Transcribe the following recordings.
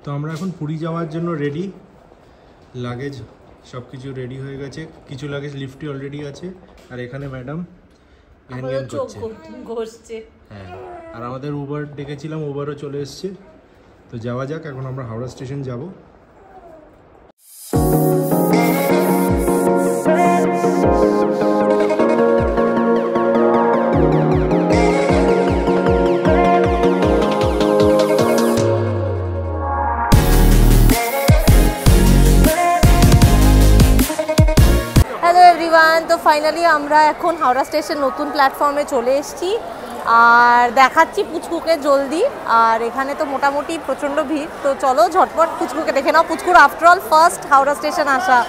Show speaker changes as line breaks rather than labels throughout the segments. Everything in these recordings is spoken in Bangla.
তো আমরা এখন পুরী যাওয়ার জন্য রেডি। লাগেজ সব কিছু রেডি হয়ে গেছে, কিছু লাগেজ লিফটে অলরেডি আছে, আর এখানে ম্যাডাম জ্ঞান করছে। হ্যাঁ, আর আমাদের উবার ডেকেছিলাম, উবারও চলে এসছে। তো যাওয়া যাক, এখন আমরা হাওড়া স্টেশন যাব।
তো ফাইনালি আমরা এখন হাওড়া স্টেশন নতুন প্ল্যাটফর্মে চলে এসেছি, আর দেখাচ্ছি পুচকুকে জলদি। আর এখানে তো মোটামুটি প্রচণ্ড ভিড়, তো চলো ঝটপট পুচকুকে দেখে নাও। পুচকুর আফটারঅল ফার্স্ট হাওড়া স্টেশন আসা।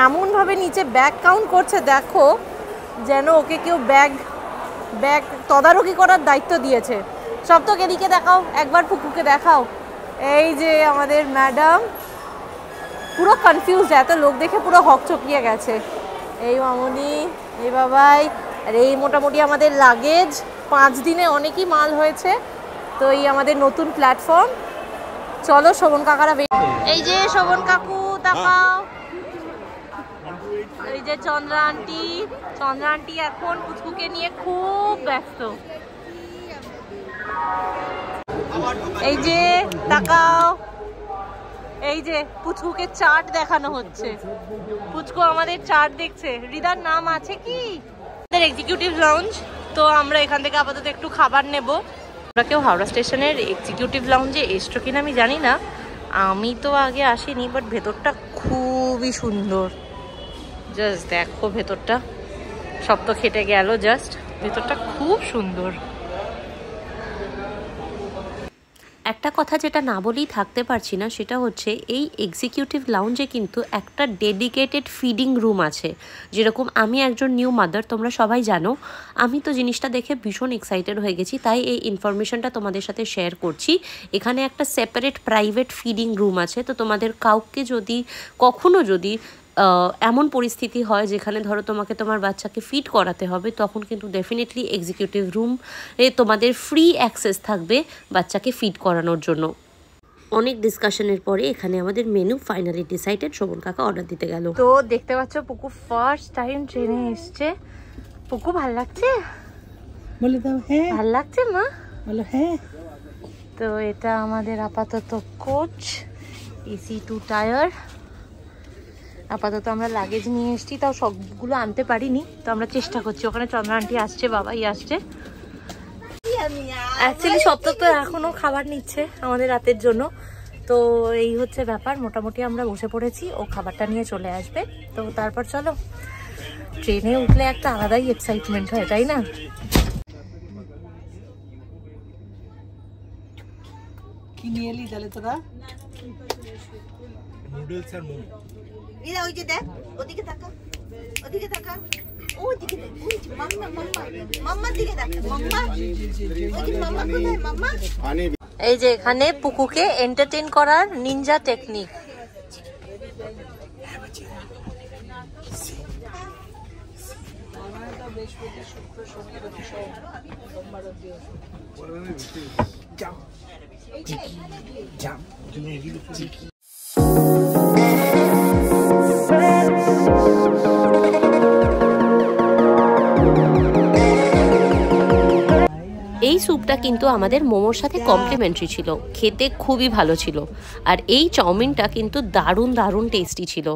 এমনভাবে নিচে ব্যাগ কাউন্ট করছে, দেখো যেন ওকে কেউ ব্যাগ তদারকি করার দায়িত্ব দিয়েছে। সব তো এদিকে দেখাও, একবার পুকুকে দেখাও। এই যে আমাদের ম্যাডাম পুরো কনফিউজ, এত লোক দেখে পুরো হকচকিয়ে গেছে। এই মামুনি, এই বাবাই, আর এই মোটামুটি আমাদের লাগেজ। 5 দিনে অনেকই মাল হয়েছে। তো এই আমাদের নতুন প্ল্যাটফর্ম। চলো শোভন কাকারা, এই যে শোভন কাকু তাকাও, এই যে চন্দ্রা আন্টি এখন পুচকুকে নিয়ে খুব ব্যস্ত। এই যে তাকাও, এই যে পুচকুকে চার্ট দেখানো হচ্ছে। পুচকু আমাদের চার্ট দেখছে। হৃদার নাম আছে কি? আমাদের এক্সিকিউটিভ লাউঞ্জ। তো আমরা এখান থেকে আপাতত একটু খাবার নেব। আমরা কেউ হাওড়া স্টেশনের এক্সিকিউটিভ লাউঞ্জে এসছো কিনা আমি জানি না, আমি তো আগে আসিনি, বাট ভেতরটা খুবই সুন্দর। জাস্ট দেখো ভেতরটা, সব তো খেটে গেল, জাস্ট ভেতরটা খুব সুন্দর। একটা কথা যেটা না বলেই থাকতে পারছি না, সেটা হচ্ছে এই এক্সিকিউটিভ লাউঞ্জে কিন্তু একটা ডেডিকেটেড ফিডিং রুম আছে। যেরকম আমি একজন নিউ মাদার, তোমরা সবাই জানো, আমি তো জিনিসটা দেখে ভীষণ এক্সাইটেড হয়ে গেছি, তাই এই ইনফরমেশনটা তোমাদের সাথে শেয়ার করছি। এখানে একটা সেপারেট প্রাইভেট ফিডিং রুম আছে। তো তোমাদের কাউকে কখনো যদি এমন পরিস্থিতি হয় যেখানে ধরো তোমাকে তোমার বাচ্চাকে ফিড করাতে হবে, তখন কিন্তু ডেফিনেটলি এক্সিকিউটিভ রুমে তোমাদের ফ্রি অ্যাক্সেস থাকবে বাচ্চাকে ফিড করানোর জন্য। অনেক ডিসকাশনের পরে এখানে আমাদের মেনু ফাইনালি ডিসাইডেড। শোভন কাকা অর্ডার দিতে গেল। তো দেখতে পাচ্ছ পুকু ফার্স্ট টাইম ট্রেনে এসছে। পুকু ভাল লাগছে?
বলে দাও হ্যাঁ।
ভাল লাগছে মা?
বলো হ্যাঁ।
তো এটা আমাদের আপাতত কোচ, এসি 2 টায়ার। আপাতত আমরা লাগেজ নিয়ে এসেছি, তাও সবগুলো আনতে পারিনি, তো আমরা চেষ্টা করছি। ওখানে চন্দ্রা আন্টি আসছে, বাবাই আসছে। অ্যাকচুয়ালি সব তো এখনো খাবার নিচ্ছে আমাদের রাতের জন্য। তো এই হচ্ছে ব্যাপার। মোটামুটি আমরা বসে পড়েছি, ও খাবারটা নিয়ে চলে আসবে। তো তারপর চলো, ট্রেনে উঠলে একটা আলাদাই এক্সাইটমেন্ট হয়, তাই না?
কি নিয়ে এলি তাহলে তোরা?
নুডলস আর মোমো।
এরা ওই যে দেখ, ওদিকে তাকা, ওদিকে তাকা, ওদিকে দেখ, ওই যে মাম্মার দিকে দেখ, মাম্মা, ওই মাম্মা কোথায় মাম্মা?
এই যে এখানে পুকুকে এন্টারটেইন করার নিনজা টেকনিক। এই স্যুপটা কিন্তু আমাদের মোমোর সাথে কমপ্লিমেন্টারি ছিল, খেতে খুবই ভালো ছিল। আর এই চাউমিনটা কিন্তু দারুণ টেস্টি ছিল।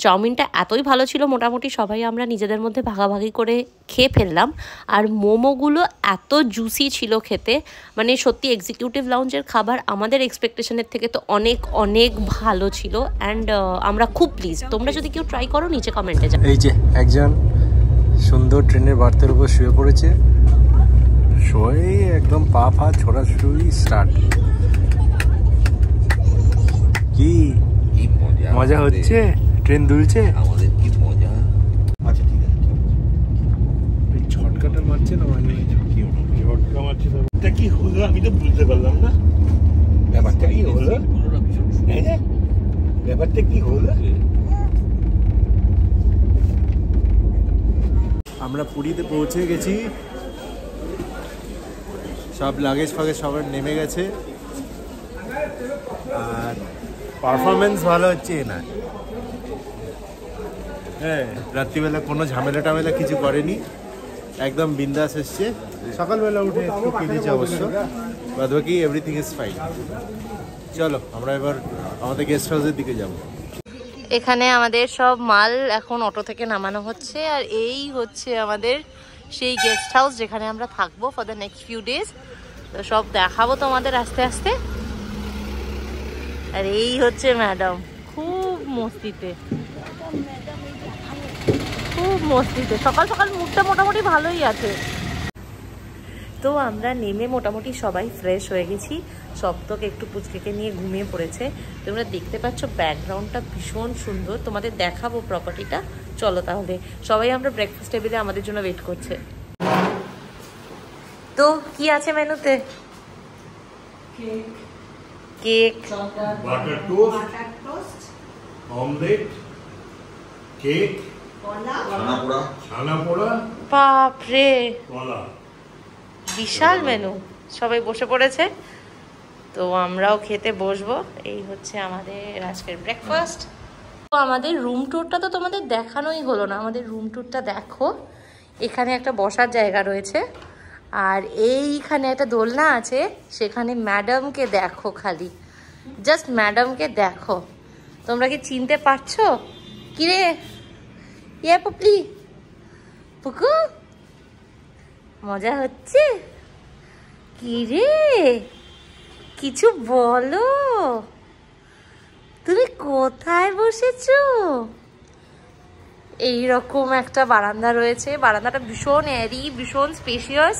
চাউমিনটা এতই ভালো ছিল, মোটামুটি সবাই আমরা নিজেদের মধ্যে ভাগাভাগি করে খেয়ে ফেললাম। আর মোমোগুলো এত জুসি ছিল খেতে, মানে সত্যি এক্সিকিউটিভ লাউঞ্জের খাবার আমাদের এক্সপেকটেশনের থেকে তো অনেক ভালো ছিল। অ্যান্ড আমরা খুব প্লিজ। তোমরা যদি কেউ ট্রাই করো, নিচে কমেন্টে যাও।
এই যে একজন সুন্দর ট্রেনের বার্থের উপর শুয়ে পড়েছে, শুয়ে একদম পা ছোড়াছুড়ি স্টার্ট। কি মজা হচ্ছে, ট্রেন দুলছে, আমাদের কি মজা। আচ্ছা ঠিক আছে, ঝটকাটা মারছে না, মানে ঝটকা মারছে। এটা কি হলো আমি তো বুঝতে পারলাম না, ব্যাপারটা কি হলো? ব্যাপারটা কি হলো? আমরা পুরীতে পৌঁছে গেছি, সব লাগেজ ফাগেজ সবার নেমে গেছে। আর পারফরমেন্স ভালো হচ্ছে না। হ্যাঁ, রাত্রিবেলা কোনো ঝামেলা টামেলা কিছু করেনি, একদম বিন্দাস এসছে। সকালবেলা উঠে একটু কেঁদেছে অবশ্য, বাদ বাকি এভরিথিং ইজ ফাইন। চলো আমরা এবার আমাদের গেস্ট হাউসের দিকে যাব।
এখানে আমাদের সব মাল এখন অটো থেকে নামানো হচ্ছে, আর এই হচ্ছে আমাদের সেই গেস্ট হাউস যেখানে আমরা থাকবো for the next few days. তো সব দেখাবো তোমাদের আস্তে আস্তে। আর এই হচ্ছে ম্যাডাম, খুব মস্তিতে, খুব মস্তিতে। সকাল সকাল মুডটা মোটামুটি ভালোই আছে। তো আমরা নেমে মোটামুটি সবাই ফ্রেশ হয়ে গেছি। সপ্তক একটু পুচকেকে নিয়ে ঘুমিয়ে পড়েছে। তোমরা দেখতে পাচ্ছ ব্যাকগ্রাউন্ডটা ভীষণ সুন্দর, তোমাদের দেখাবো প্রপার্টিটা। চলো তাহলে, সবাই আমরা ব্রেকফাস্ট টেবিলে আমাদের জন্য ওয়েট করছে। তো কি আছে মেনুতে? Cake,
butter toast, omelette, cake, ছানা পোড়া,
বাপরে
কলা।
বিশাল মেনু। সবাই বসে পড়েছে, তো আমরাও খেতে বসবো। এই হচ্ছে আমাদের আজকের ব্রেকফাস্ট। তো আমাদের রুম ট্যুরটা তো তোমাদের দেখানোই হলো না। আমাদের রুম ট্যুরটা দেখো। এখানে একটা বসার জায়গা রয়েছে, আর এইখানে একটা দোলনা আছে, সেখানে ম্যাডামকে দেখো, খালি জাস্ট ম্যাডামকে দেখো। তোমরা কি চিনতে পারছো? কিরে ইয়া পুপলি, পুকু, মজা হচ্ছে? কিরে কিছু বলো, তুমি কোথায় বসেছো? এইরকম একটা বারান্দা রয়েছে। বারান্দাটা ভীষণ এরি, ভীষণ স্পেশিয়াস।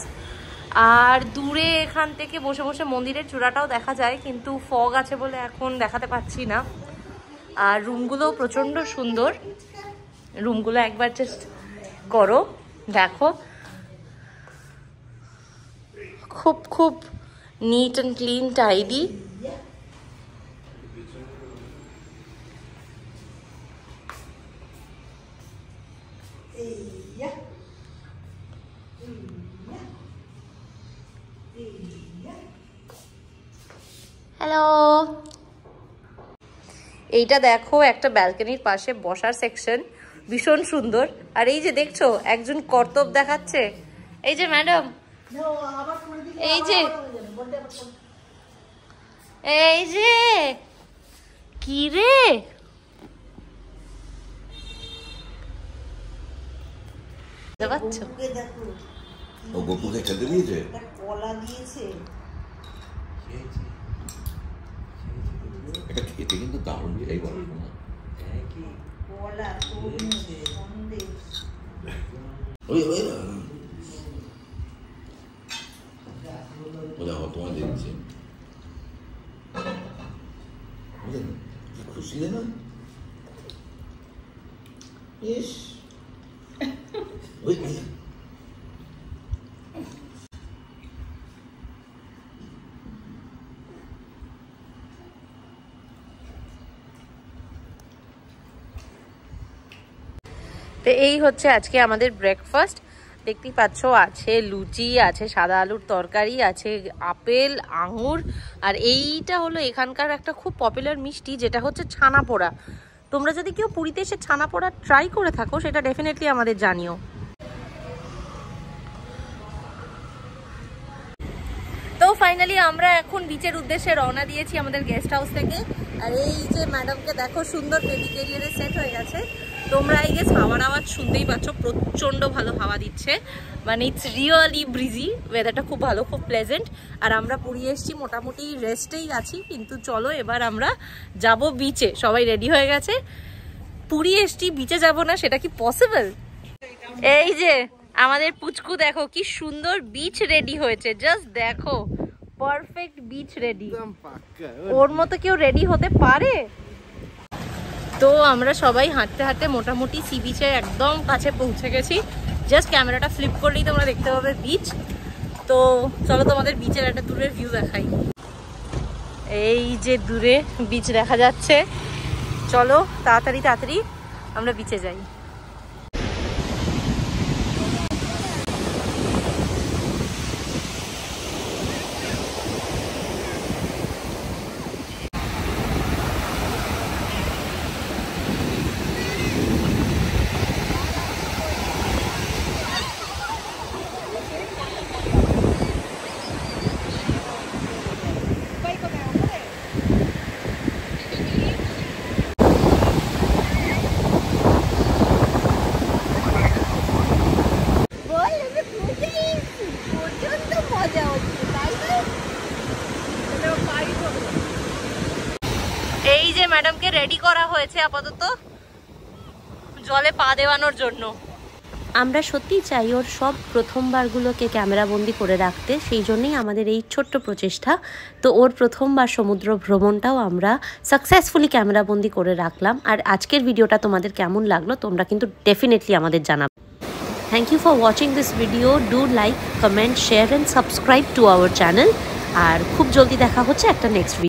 আর দূরে এখান থেকে বসে বসে মন্দিরের চূড়াটাও দেখা যায়, কিন্তু ফগ আছে বলে এখন দেখাতে পাচ্ছি না। আর রুমগুলোও প্রচণ্ড সুন্দর। রুমগুলো একবার জাস্ট করো, দেখো, খুব খুব neat and clean, tidy. Hello, এইটা দেখো একটা ব্যালকনির পাশে বসার সেকশন, ভীষণ সুন্দর। আর এই যে দেখছো একজন কর্তব্য দেখাচ্ছে, এই যে ম্যাডাম, এই যে এই যে কি রে,
ও গপুকে খেতে দিয়েছে,
কলা দিয়েছে।
এটা খেতে কিন্তু দারুণ, যেটাই বলো না
কলা, তরমুজ, সন্দেশ।
ওই ওই দেখো তোমায় দেখছে, খুশি না? ইস ওই
তো এই হচ্ছে আজকে আমাদের ব্রেকফাস্ট। দেখতেই পাচ্ছ, আছে লুচি, আছে সাদা আলুর তরকারি, আছে আপেল, আঙুর, আর এইটা হলো এখানকার একটা খুব পপুলার মিষ্টি, যেটা হচ্ছে ছানা পোড়া। তোমরা যদি কেউ পুরীতে এসে ছানা পোড়া ট্রাই করে থাকো, সেটা ডেফিনেটলি আমাদের জানিও। তো ফাইনালি আমরা এখন বিচের উদ্দেশ্যে রওনা দিয়েছি আমাদের গেস্ট হাউস থেকে। আর এই যে ম্যাডামকে দেখো, সুন্দর বেবি ক্যারিয়ারে সেট হয়ে গেছে। তোমরা এই গেস হাওয়ার আওয়াজ শুনতেই পাচ্ছ, প্রচণ্ড ভালো হাওয়া দিচ্ছে, মানে ইটস রিয়েলি ব্রিজি। ওয়েদারটা খুব ভালো, খুব প্লেজেন্ট। আর আমরা পুরী এসছি, মোটামুটি রেস্টেই আছি, কিন্তু চলো এবার আমরা যাব বিচে। সবাই রেডি হয়ে গেছে। পুরী এসছি, বিচে যাব না, সেটা কি পসিবল? এই যে আমাদের পুচকু দেখো কি সুন্দর বিচ রেডি হয়েছে, জাস্ট দেখো, পারফেক্ট বিচ রেডি। ওর মতো কেউ রেডি হতে পারে? তো আমরা সবাই হাঁটতে হাঁটতে মোটামুটি সি বিচের একদম কাছে পৌঁছে গেছি। জাস্ট ক্যামেরাটা ফ্লিপ করলেই তোমরা দেখতে পাবে বিচ। তো চলো তোমাদের বিচের একটা দূরের ভিউ দেখাই। এই যে দূরে বিচ দেখা যাচ্ছে। চলো তাড়াতাড়ি তাড়াতাড়ি আমরা বিচে যাই। যে ম্যাডামকে রেডি করা হয়েছে আপাতত জলে পা দেওয়ানোর জন্য। আমরা সত্যি চাই ওর সব প্রথমবারগুলোকে ক্যামেরাবন্দি করে রাখতে, সেই জন্যই আমাদের এই ছোট্ট প্রচেষ্টা। তো ওর প্রথমবার সমুদ্র ভ্রমণটাও আমরা সাকসেসফুলি ক্যামেরাবন্দি করে রাখলাম। আর আজকের ভিডিওটা তোমাদের কেমন লাগলো তোমরা কিন্তু ডেফিনেটলি আমাদের জানাবে। Thank you for watching this video. Do like, comment, share and subscribe to our channel. আর খুব জলদি দেখা হচ্ছে একটা নেক্সট ভিডিও।